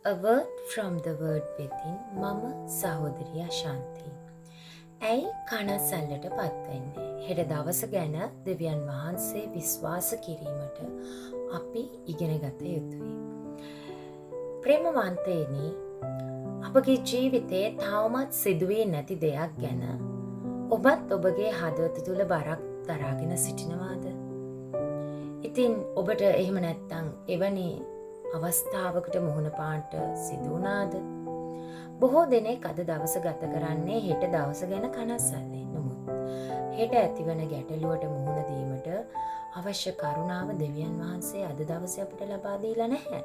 A word from the word within මම සහෝදරිය ශාන්ති. ඇයි කනස්සල්ලට පත්වෙන්නේ? හෙට දවස ගැන දෙවියන් වහන්සේ විශ්වාස කිරීමට අපි ඉගෙන ගත යුතුයි. ප්‍රේමවන්තයනි, අපගේ ජීවිතයේ තවමත් සිදුවී නැති දෙයක් ගැන ඔබත් ඔබගේ හදවත තුළ බරක් දරාගෙන සිටිනවාද? ඉතින් ඔබට එහෙම නැත්තම් එවැනි අවස්ථාවකට මුහුණ පාන්නට සිදු වුණාද? බොහෝ දෙනෙක් අද දවස ගත කරන්නේ හෙට දවස ගැන කනස්සල්ලේ. නමුත් හෙට ඇතිවන ගැටලුවට මුහුණ දීමට අවශ්‍ය කරුණාව දෙවියන් වහන්සේ අද දවසේ අපිට ලබා දීලා නැහැ.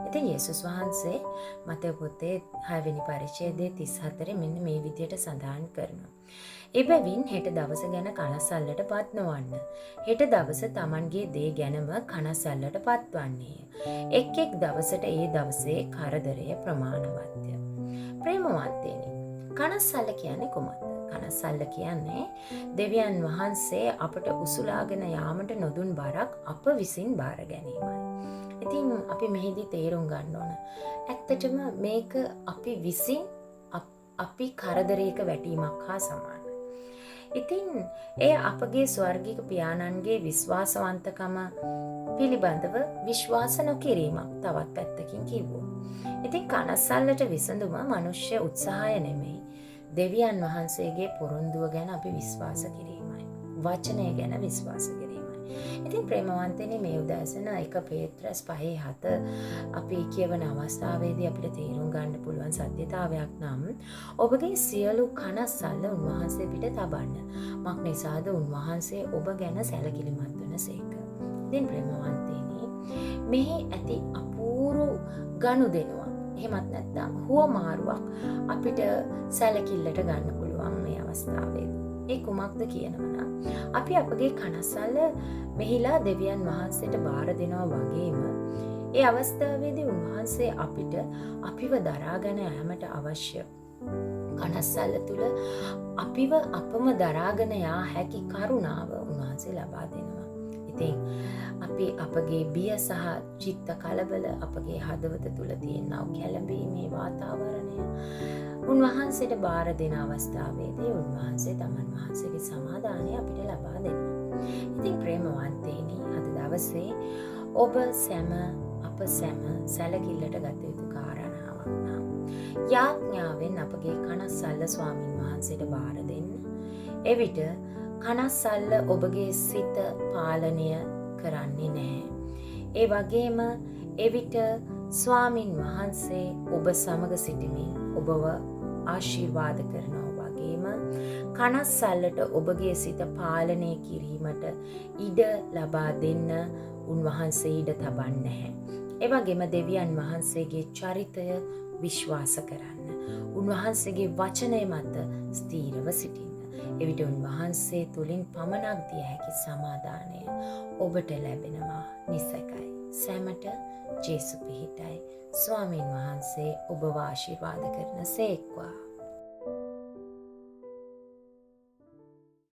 ඉතින් යේසුස් වහන්සේ මතේ පොතේ 6 වෙනි පරිච්ඡේදයේ 34 මෙන්න මේ විදියට සඳහන් කරනවා. එබැවින් හෙට දවස ගැන කනස්සල්ලට පත් නොවන්න. හෙට දවස Tamanගේ දේ ගැනම කනස්සල්ලට පත්වන්නේය. එක් එක් දවසට ඒ දවසේ කරදරය ප්‍රමාණවත්ය. ප්‍රේමවන්තයනි, කනස්සල්ල කියන්නේ කොහොමද? කනස්සල්ල කියන්නේ දෙවියන් වහන්සේ අපට උසුලාගෙන යාමට නොදුන් බරක් අප විසින් බාර ගැනීමයි. ඉතින් අපි මෙහිදී තේරුම් ගන්න ඕන. ඇත්තටම මේක අපි විසින් අපි කරදරයක වැටීමක් හා සමානයි. ඉතින් එය අපගේ ස්වර්ගික පියාණන්ගේ විශ්වාසවන්තකම පිළිබඳව විශ්වාස නොකිරීමක් තවත් පැත්තකින් කිව්වොත්. ඉතින් කනස්සල්ලට විසඳුම මනුෂ්‍ය උත්සාහය නෙමෙයි. දෙවියන් වහන්සේගේ පොරොන්දුව ගැන අපි විශ්වාස කිරීමයි. වචනය ගැන විශ්වාස කිරීමයි. ඉතින් ප්‍රේමවන්තයනි, මේ උදෑසන 1 පේත්‍රස් 5:7 අපි කියවන අවස්ථාවේදී අපිට තේරුම් ගන්න පුළුවන් සත්‍යතාවයක් නම් ඔබගේ සියලු කනස්සල්ල උන්වහන්සේ පිට තබන්න. මක් නිසාද? උන්වහන්සේ ඔබ ගැන සැලකිලිමත් වනසේක. ඉතින් ප්‍රේමවන්තයනි, මෙහි ඇති අපූර්ව ගනුදෙනුවක්, එහෙමත් නැත්නම් හුවමාරුවක් අපිට සැලකිල්ලට ගන්න පුළුවන් මේ අවස්ථාවේදී. ඒ කුමක්ද කියනවනම්, අපි අපගේ කනස්සල්ල මෙහිලා දෙවියන් වහන්සේට බාර දෙනවා වගේම ඒ අවස්ථාවේදී උන්වහන්සේ අපිව දරාගෙන යාමට අවශ්‍ය කනස්සල්ල තුළ අපම දරාගෙන යා හැකි කරුණාව උන්වහන්සේ ලබා දෙනවා. ඉතින් අපි අපගේ බිය සහ චිත්ත කලබල, අපගේ හදවත තුළ තියෙනා කැළඹීමේ වාතාවරණය උන්වහන්සේට බාර දෙන අවස්ථාවේදී උන්වහන්සේ තමන් වහන්සේගේ සමාදානය අපිට ලබා දෙනවා. ඉතින් ප්‍රේමවන්තයනි, අද දවසේ ඔබ අප සැම සැලකිල්ලට ගත යුතු කාරණාවක් නම් යාඥාවෙන් අපගේ කනස්සල්ල ස්වාමින් වහන්සේට බාර දෙන්න. එවිට කනස්සල්ල ඔබගේ සිත පාලනය කරන්නේ නැහැ. ඒ වගේම එවිට ස්වාමින් වහන්සේ ඔබ සමග සිටමින් ඔබව ආශිර්වාද කරනවා වගේම කනස්සල්ලට ඔබගේ සිත පාලනය කිරීමට ඉඩ ලබා දෙන්න උන්වහන්සේ ඉඩ තබන්නේ නැහැ. ඒ වගේම දෙවියන් වහන්සේගේ චරිතය විශ්වාස කරන්න. උන්වහන්සේගේ වචනය මත ස්ථීරව සිටින්න. එවිට උන්වහන්සේ තුලින් පමණක් දිය හැකි සමාදානය ඔබට ලැබෙනවා නිසකයි. සැමට ජේසු පිහිටයි. ස්වාමින් වහන්සේ ඔබව ආශිර්වාද කරන සේක්වා.